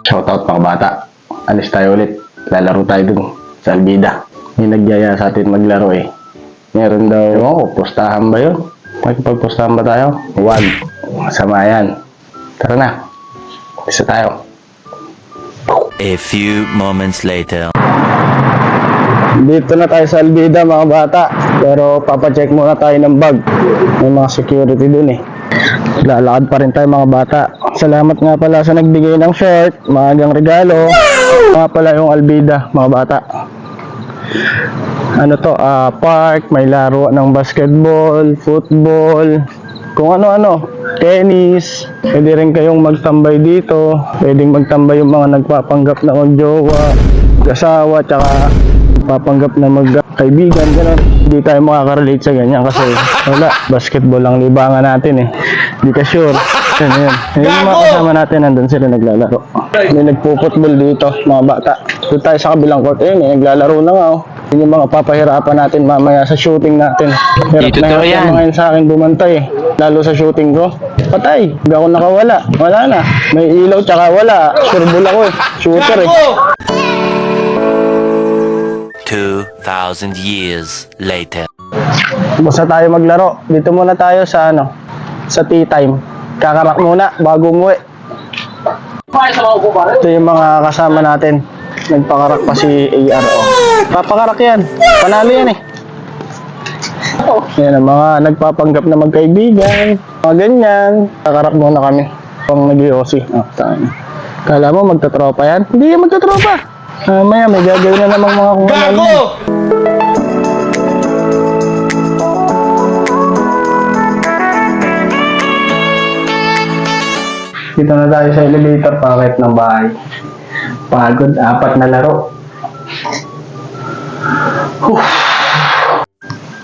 Shoutout mga bata. Alis tayo ulit. Lalaro tayo dun sa Albida. May nagyaya sa atin maglaro eh. Meron daw, pustahan ba yun? Makikipagpustahan ba tayo? Huwag. Masama yan. Tara na. Isa tayo. A few moments later. Dito na tayo sa Albida mga bata. Pero papacheck muna tayo ng bag. May mga security dun eh. Lalakad pa rin tayo mga bata. Salamat nga pala sa nagbigay ng short, maagang regalo. Nga pala yung Albida mga bata. Ano to, park, may laro ng basketball, football, kung ano-ano, tennis. Pwede rin kayong magtambay dito. Pwedeng magtambay yung mga nagpapanggap na magjowa, kasawa, tsaka papanggap na magkaibigan, gano'n. Hindi tayo makakarelate sa ganyan kasi wala, basketball ang libangan natin eh. Hindi ka sure. Yan. Yung mga kasama natin, nandun sila naglalaro. May nagpo-football dito, mga bata. Doon tayo sa kabilang court, may naglalaro na nga oh. Yun yung mga papahirapan natin mamaya sa shooting natin. Hirap na hirap na ngayon sa akin bumantay eh. Lalo sa shooting ko. Patay, hindi ako nakawala. Wala na. May ilaw tsaka wala. Surbol ako eh. Shooter eh. 2,000 years later. Basta tayo maglaro. Dito muna tayo sa sa tea time. Kakarak muna bago umuwi. Ito yung mga kasama natin. Nagpakarak pa si ARO. Papakarak yan. Panalo yan eh. Yan ang mga nagpapanggap na magkaibigan. Mga ganyan. Kakarak muna kami. Pang nag-iossi. Kala mo magtatropa yan? Hindi yan magtatropa. Maya may gagawin na namang mga kung ano. Dito na tayo sa elevator pakit ng bahay. Pagod, 4 na laro.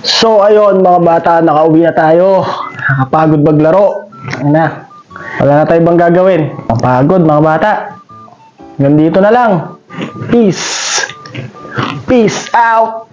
So ayun mga bata, nakauwi na tayo. Nakapagod maglaro. Ayun na. Wala na tayong bang gagawin. Pagod mga bata. Hanggang dito na lang. Peace. Peace out.